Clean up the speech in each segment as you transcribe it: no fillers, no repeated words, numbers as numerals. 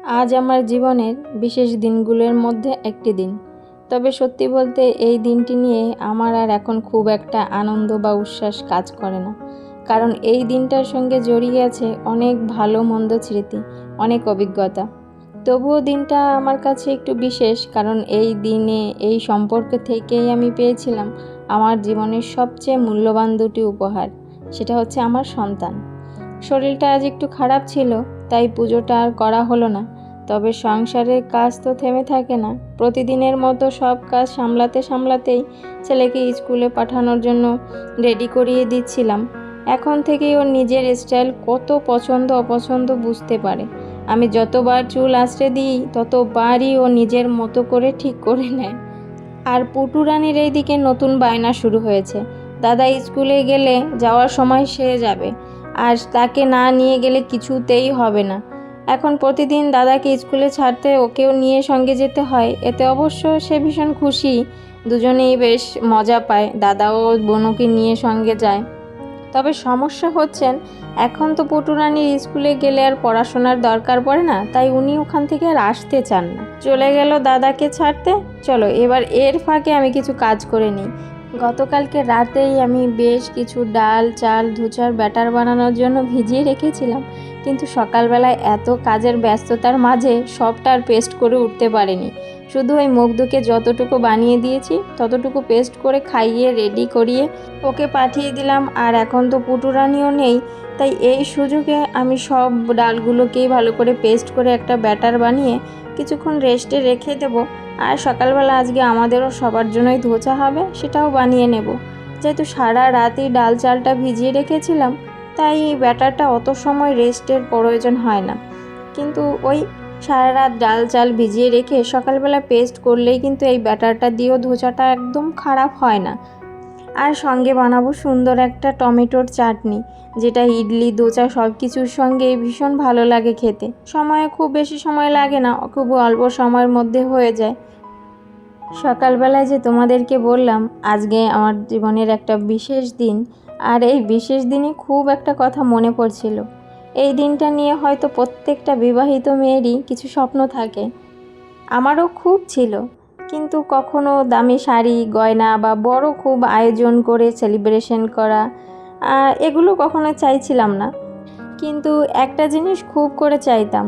আজ আমার জীবনের বিশেষ দিনগুলোর মধ্যে একটি দিন। তবে সত্যি বলতে এই দিনটি নিয়ে আমার আর এখন খুব একটা আনন্দ বা উচ্ছ্বাস কাজ করে না। কারণ এই দিনটার সঙ্গে জড়িয়ে আছে অনেক ভালো মন্দ স্মৃতি, অনেক অভিজ্ঞতা। তবুও দিনটা আমার কাছে একটু বিশেষ, কারণ এই দিনে এই সম্পর্ক থেকেই আমি পেয়েছিলাম আমার জীবনের সবচেয়ে মূল্যবান দুটি উপহার। সেটা হচ্ছে আমার সন্তান। শরীরটা আজ একটু খারাপ ছিল, তাই পুজোটা আর করা হলো না। তবে সংসারের কাজ তো থেমে থাকে না। প্রতিদিনের মতো সব কাজ সামলাতে সামলাতেই ছেলেকে স্কুলে পাঠানোর জন্য রেডি করিয়ে দিচ্ছিলাম। এখন থেকেই ওর নিজের স্টাইল কত পছন্দ অপছন্দ বুঝতে পারে। আমি যতবার চুল আঁচড়ে দিই ততবারই ও নিজের মতো করে ঠিক করে নেয়। আর পুটু রানীর এই দিকে নতুন বায়না শুরু হয়েছে। দাদা স্কুলে গেলে যাওয়ার সময় সে যাবে, আর তাকে না নিয়ে গেলে কিছুতেই হবে না। এখন প্রতিদিন দাদাকে স্কুলে ছাড়তে ওকেও নিয়ে সঙ্গে যেতে হয়। এতে অবশ্য সে ভীষণ খুশি, দুজনেই বেশ মজা পায়। দাদাও বোনকে নিয়ে সঙ্গে যায়। তবে সমস্যা হচ্ছেন, এখন তো পুটু রানীর স্কুলে গেলে আর পড়াশোনার দরকার পড়ে না, তাই উনি ওখান থেকে আর আসতে চান না। চলে গেল দাদাকে ছাড়তে। চলো এবার এর ফাঁকে আমি কিছু কাজ করে নিই। গতকালকে রাতেই আমি বেশ কিছু ডাল চাল ধুচার ব্যাটার বানানোর জন্য ভিজিয়ে রেখেছিলাম, কিন্তু সকালবেলায় এত কাজের ব্যস্ততার মাঝে সবটা আর পেস্ট করে উঠতে পারিনি। শুধু ওই মুগ্ধকে যতটুকু বানিয়ে দিয়েছি ততটুকু পেস্ট করে খাইয়ে রেডি করিয়ে ওকে পাঠিয়ে দিলাম। আর এখন তো পুটু রানীও নেই, তাই এই সুযোগে আমি সব ডালগুলোকেই ভালো করে পেস্ট করে একটা ব্যাটার বানিয়ে কিছুক্ষণ রেস্টে রেখে দেবো। আর সকালবেলা আজকে আমাদেরও সবার জন্যই ধোচা হবে, সেটাও বানিয়ে নেব। যেহেতু সারা রাতই ডাল চালটা ভিজিয়ে রেখেছিলাম, তাই এই ব্যাটারটা অত সময় রেস্টের প্রয়োজন হয় না। কিন্তু ওই সারা রাত ডাল চাল ভিজিয়ে রেখে সকালবেলা পেস্ট করলেই কিন্তু এই ব্যাটারটা দিয়েও ধোচাটা একদম খারাপ হয় না। আর সঙ্গে বানাবো সুন্দর একটা টমেটোর চাটনি, যেটা ইডলি দোচা সব কিছুর সঙ্গে ভীষণ ভালো লাগে খেতে। সময় খুব বেশি সময় লাগে না, খুব অল্প সময়ের মধ্যে হয়ে যায়। সকালবেলায় যে তোমাদেরকে বললাম আজকে আমার জীবনের একটা বিশেষ দিন, আর এই বিশেষ দিনে খুব একটা কথা মনে পড়ছিল। এই দিনটা নিয়ে হয়তো প্রত্যেকটা বিবাহিত মেয়েরই কিছু স্বপ্ন থাকে। আমারও খুব ছিল, কিন্তু কখনো দামি শাড়ি গয়না বা বড় খুব আয়োজন করে সেলিব্রেশন করা, এগুলো কখনো চাইছিলাম না। কিন্তু একটা জিনিস খুব করে চাইতাম,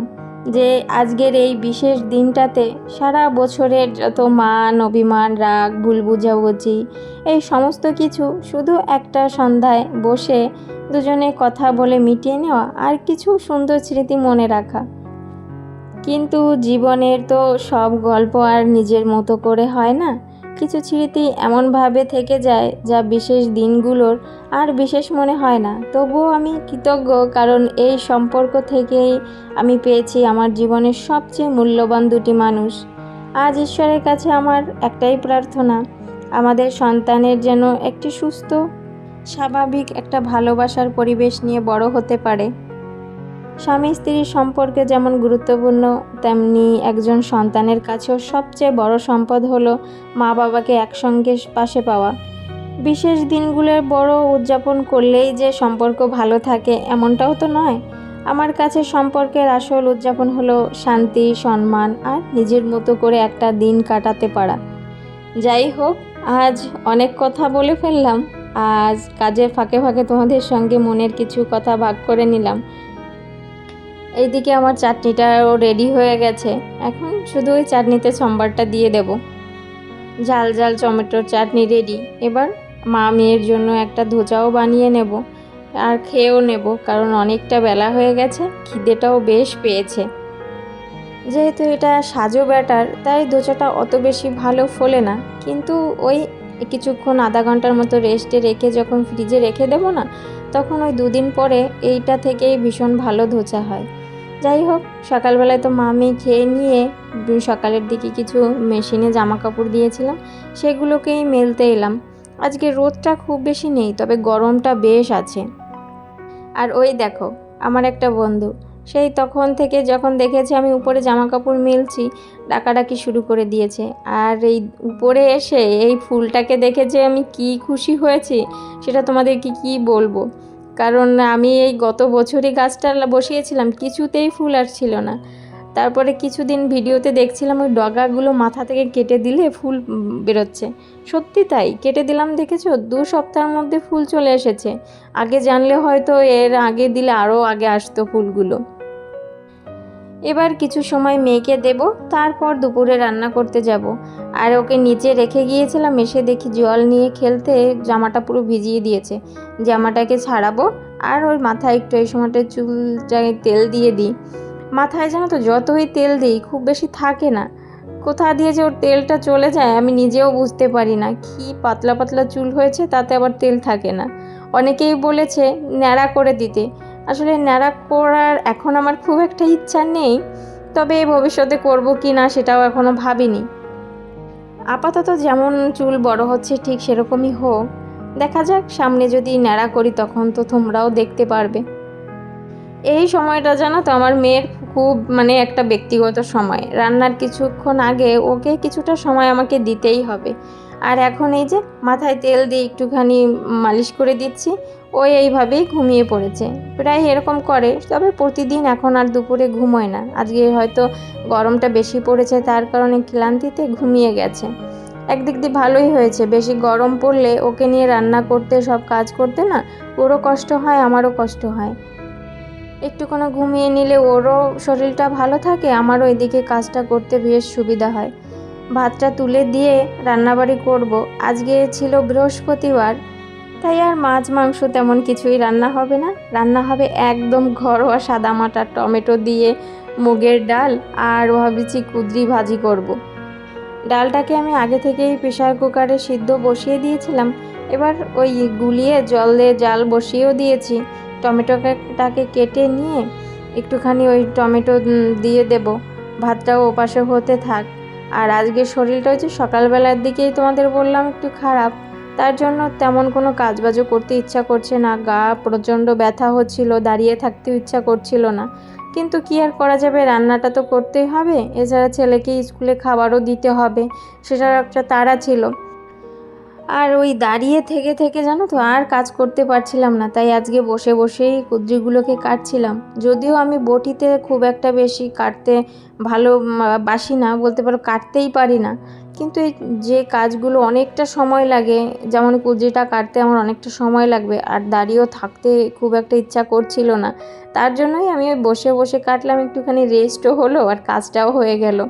যে আজকের এই বিশেষ দিনটাতে সারা বছরের যত মান অভিমান রাগ ভুল বুঝাবুঝি এই সমস্ত কিছু শুধু একটা সন্ধ্যায় বসে দুজনে কথা বলে মিটিয়ে নেওয়া, আর কিছু সুন্দর স্মৃতি মনে রাখা। কিন্তু জীবনের তো সব গল্প আর নিজের মতো করে হয় না। কিছু স্মৃতি এমনভাবে থেকে যায় যা বিশেষ দিনগুলোর আর বিশেষ মনে হয় না। তবুও আমি কৃতজ্ঞ, কারণ এই সম্পর্ক থেকেই আমি পেয়েছি আমার জীবনের সবচেয়ে মূল্যবান দুটি মানুষ। আজ ঈশ্বরের কাছে আমার একটাই প্রার্থনা, আমাদের সন্তানের যেন একটি সুস্থ স্বাভাবিক একটা ভালোবাসার পরিবেশ নিয়ে বড় হতে পারে। স্বামী স্ত্রীর সম্পর্কে যেমন গুরুত্বপূর্ণ, তেমনি একজন সন্তানের কাছেও সবচেয়ে বড় সম্পদ হলো মা বাবাকে একসঙ্গে পাশে পাওয়া। বিশেষ দিনগুলোর বড় উদযাপন করলেই যে সম্পর্ক ভালো থাকে এমনটাও তো নয়। আমার কাছে সম্পর্কের আসল উদযাপন হলো শান্তি সম্মান আর নিজের মতো করে একটা দিন কাটাতে পারা। যাই হোক, আজ অনেক কথা বলে ফেললাম। আজ কাজের ফাঁকে ফাঁকে তোমাদের সঙ্গে মনের কিছু কথা ভাগ করে নিলাম। এইদিকে আমার চাটনিটাও রেডি হয়ে গেছে। এখন শুধু ওই চাটনিতে সম্বারটা দিয়ে দেব। ঝাল ঝাল টমেটোর চাটনি রেডি। এবার মা মেয়ের জন্য একটা ধোচাও বানিয়ে নেব, আর খেয়েও নেব, কারণ অনেকটা বেলা হয়ে গেছে, খিদেটাও বেশ পেয়েছে। যেহেতু এটা সাজো ব্যাটার, তাই ধোচাটা অত বেশি ভালো ফোলে না, কিন্তু ওই কিছুক্ষণ আধা ঘন্টার মতো রেস্টে রেখে যখন ফ্রিজে রেখে দেবো না, তখন ওই দুদিন পরে এইটা থেকেই ভীষণ ভালো ধোচা হয়। যাই হোক, সকালবেলায় তো মামি খেয়ে নিয়ে সকালের দিকে কিছু মেশিনে জামা কাপড় দিয়েছিলাম, সেগুলোকেই মেলতে এলাম। আজকে রোদটা খুব বেশি নেই, তবে গরমটা বেশ আছে। আর ওই দেখো আমার একটা বন্ধু, সেই তখন থেকে যখন দেখেছে আমি উপরে জামা কাপড় মেলছি, ডাকাডাকি শুরু করে দিয়েছে। আর এই উপরে এসে এই ফুলটাকে দেখে যে আমি কি খুশি হয়েছি সেটা তোমাদেরকে কি বলবো। কারণ আমি এই গত বছরই গাছটা বসিয়েছিলাম, কিছুতেই ফুল আসছিল না। তারপরে কিছুদিন ভিডিওতে দেখছিলাম ওই ডগাগুলো মাথা থেকে কেটে দিলে ফুল বেরোচ্ছে। সত্যি তাই, কেটে দিলাম, দেখেছো 2 সপ্তাহের মধ্যে ফুল চলে এসেছে। আগে জানলে হয়তো এর আগে দিলে আরও আগে আসতো ফুলগুলো। এবার কিছু সময় মেয়েকে দেব, তারপর দুপুরে রান্না করতে যাব। আর ওকে নিচে রেখে গিয়েছিলাম, এসে দেখি জল নিয়ে খেলতে জামাটা পুরো ভিজিয়ে দিয়েছে। জামাটাকে ছাড়াবো আর ওর মাথায় একটু এই সময়টা চুলটায় তেল দিয়ে দিই। মাথায় জানো তো যতই তেল দিই খুব বেশি থাকে না, কোথা দিয়ে যে ওর তেলটা চলে যায় আমি নিজেও বুঝতে পারি না। কি পাতলা পাতলা চুল হয়েছে, তাতে আবার তেল থাকে না। অনেকেই বলেছে ন্যাড়া করে দিতে, আসলে ন্যাড়া করার এখন আমার খুব একটা ইচ্ছা নেই, তবে ভবিষ্যতে করব কি না সেটাও এখনও ভাবিনি। আপাতত যেমন চুল বড় হচ্ছে ঠিক সেরকমই হোক, দেখা যাক, সামনে যদি ন্যাড়া করি তখন তো তোমরাও দেখতে পারবে। এই সময়টা জানো তো আমার মেয়ের খুব একটা ব্যক্তিগত সময়। রান্নার কিছুক্ষণ আগে ওকে কিছুটা সময় আমাকে দিতেই হবে। আর এখন এই যে মাথায় তেল দিয়ে একটুখানি মালিশ করে দিচ্ছি, ও এইভাবেই ঘুমিয়ে পড়েছে। প্রায় এরকম করে, তবে প্রতিদিন এখন আর দুপুরে ঘুমোয় না। আজকে হয়তো গরমটা বেশি পড়েছে, তার কারণে ক্লান্তিতে ঘুমিয়ে গেছে। একদিক দিয়ে ভালোই হয়েছে, বেশি গরম পড়লে ওকে নিয়ে রান্না করতে, সব কাজ করতে না ওরও কষ্ট হয়, আমারও কষ্ট হয়। একটুখানি ঘুমিয়ে নিলে ওরও শরীরটা ভালো থাকে, আমারও এদিকে কাজটা করতে বেশ সুবিধা হয়। ভাতটা তুলে দিয়ে রান্নাবাড়ি করব। আজকে ছিল বৃহস্পতিবার, তাই আর মাছ মাংস তেমন কিছুই রান্না হবে না। রান্না হবে একদম ঘরোয়া সাদামাটা টমেটো দিয়ে মুগের ডাল, আর ভাবছি কুঁদরি ভাজি করব। ডালটাকে আমি আগে থেকেই প্রেসার কুকারে সিদ্ধ বসিয়ে দিয়েছিলাম, এবার ওই গুলিয়ে জল দিয়ে জাল বসিয়েও দিয়েছি। টমেটোটাকে কেটে নিয়ে একটুখানি ওই টমেটো দিয়ে দেব, ভাতটাও ওপাশে হতে থাক। আর আজকে শরীরটা হচ্ছে সকালবেলার দিকেই তোমাদের বললাম একটু খারাপ, তার জন্য তেমন কোনো কাজবাজও করতে ইচ্ছা করছে না, গা প্রচণ্ড ব্যথা হচ্ছিল, দাঁড়িয়ে থাকতেও ইচ্ছা করছিল না। কিন্তু কি আর করা যাবে, রান্নাটা তো করতেই হবে, এছাড়া ছেলেকে স্কুলে খাবারও দিতে হবে, সেটার একটা তাড়া ছিল। আর ওই দাঁড়িয়ে থেকে থেকে জানো তো আর কাজ করতে পারছিলাম না, তাই আজকে বসে বসেই কুঁদরিগুলোকে কাটছিলাম। যদিও আমি বটিতে খুব একটা বেশি কাটতে ভালো বাসি না, বলতে পারো কাটতেই পারি না, কিন্তু এই যে কাজগুলো অনেকটা সময় লাগে, যেমন কুঁদরিটা কাটতে আমার অনেকটা সময় লাগবে, আর দাঁড়িয়েও থাকতে খুব একটা ইচ্ছা করছিল না, তার জন্যই আমি ওই বসে বসে কাটলাম, একটুখানি রেস্টও হলো আর কাজটাও হয়ে গেল।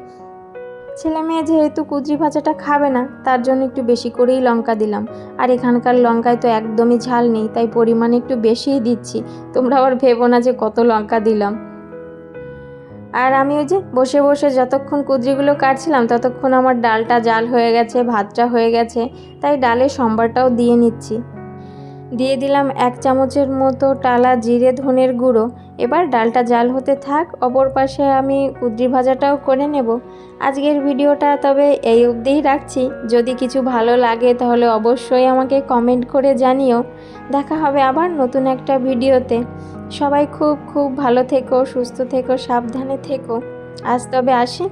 ছেলে মেয়ে যেহেতু কুঁদরি ভাজাটা খাবে না, তার জন্য একটু বেশি করেই লঙ্কা দিলাম। আর এখানকার লঙ্কায় তো একদমই ঝাল নেই, তাই পরিমাণে একটু বেশিই দিচ্ছি, তোমরা আবার ভেবো না যে কত লঙ্কা দিলাম। আর আমি ওই যে বসে বসে যতক্ষণ কুঁদরিগুলো কাটছিলাম ততক্ষণ আমার ডালটা জাল হয়ে গেছে, ভাতটা হয়ে গেছে, তাই ডালের সম্বারটাও দিয়ে নিচ্ছি। দিয়ে দিলাম 1 চামচের মতো টালা জিরে ধনের গুঁড়ো। এবার ডালটা জাল হতে থাক, অপর পাশে আমি কুঁদরি ভাজাটাও করে নেব। আজকের ভিডিওটা তবে এই অবধিই রাখছি, যদি কিছু ভালো লাগে তাহলে অবশ্যই আমাকে কমেন্ট করে জানিও। দেখা হবে আবার নতুন একটা ভিডিওতে। সবাই খুব খুব ভালো থেকো, সুস্থ থেকো, সাবধানে থেকো। আজ তবে আসি।